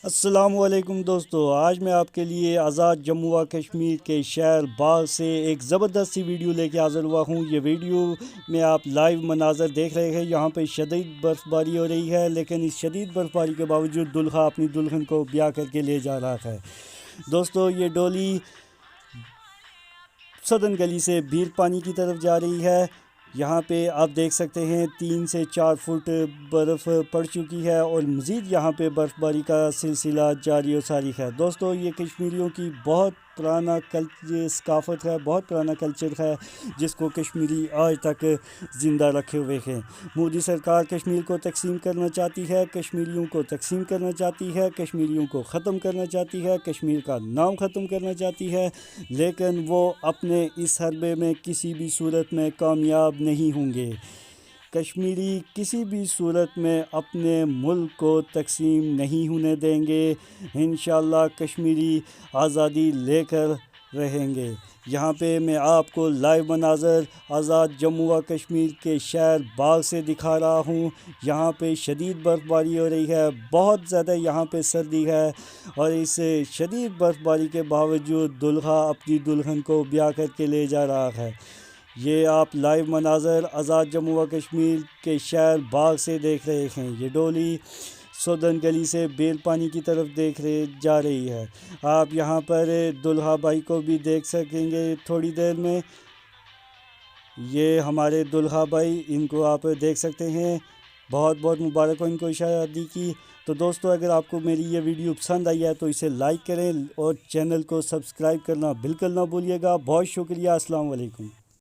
السلام علیکم دوستو، آج میں آپ کے لیے آزاد جموں و کشمیر کے شہر باغ سے ایک زبردست سی ویڈیو لے کے حاضر ہوا ہوں۔ یہ ویڈیو میں آپ لائیو مناظر دیکھ رہے ہیں۔ یہاں پہ شدید برف باری ہو رہی ہے، لیکن اس شدید برف باری کے باوجود دلہا اپنی دلہن کو بیاہ کر کے لے جا رہا ہے۔ دوستو، یہ ڈولی صدن گلی سے بیر پانی کی طرف جا رہی ہے۔ یہاں پہ آپ دیکھ سکتے ہیں 3 سے 4 فٹ برف پڑ چکی ہے اور مزید یہاں پہ برف باری کا سلسلہ جاری و ساری ہے۔ دوستو، یہ کشمیریوں کی بہت پرانا ثقافت ہے، بہت پرانا کلچر ہے، جس کو کشمیری آج تک زندہ رکھے ہوئے ہیں۔ مودی سرکار کشمیر کو تقسیم کرنا چاہتی ہے، کشمیریوں کو تقسیم کرنا چاہتی ہے، کشمیریوں کو ختم کرنا چاہتی ہے، کشمیر کا نام ختم کرنا چاہتی ہے، لیکن وہ اپنے اس حربے میں کسی بھی صورت میں کامیاب نہیں ہوں گے۔ کشمیری کسی بھی صورت میں اپنے ملک کو تقسیم نہیں ہونے دیں گے۔ انشاءاللہ کشمیری آزادی لے کر رہیں گے۔ یہاں پہ میں آپ کو لائیو مناظر آزاد جموں و کشمیر کے شہر باغ سے دکھا رہا ہوں۔ یہاں پہ شدید برف باری ہو رہی ہے، بہت زیادہ یہاں پہ سردی ہے، اور اس شدید برف باری کے باوجود دلہا اپنی دلہن کو بیاہ کر کے لے جا رہا ہے۔ یہ آپ لائیو مناظر آزاد جموں و کشمیر کے شہر باغ سے دیکھ رہے ہیں۔ یہ ڈولی صدن گلی سے بیل پانی کی طرف جا رہی ہے۔ آپ یہاں پر دلہا بھائی کو بھی دیکھ سکیں گے تھوڑی دیر میں۔ یہ ہمارے دلہا بھائی، ان کو آپ دیکھ سکتے ہیں۔ بہت بہت مبارک ہو ان کو شادی کی۔ تو دوستو، اگر آپ کو میری یہ ویڈیو پسند آئی ہے تو اسے لائک کریں اور چینل کو سبسکرائب کرنا بالکل نہ بھولیے گا۔ بہت شکریہ۔ السلام علیکم۔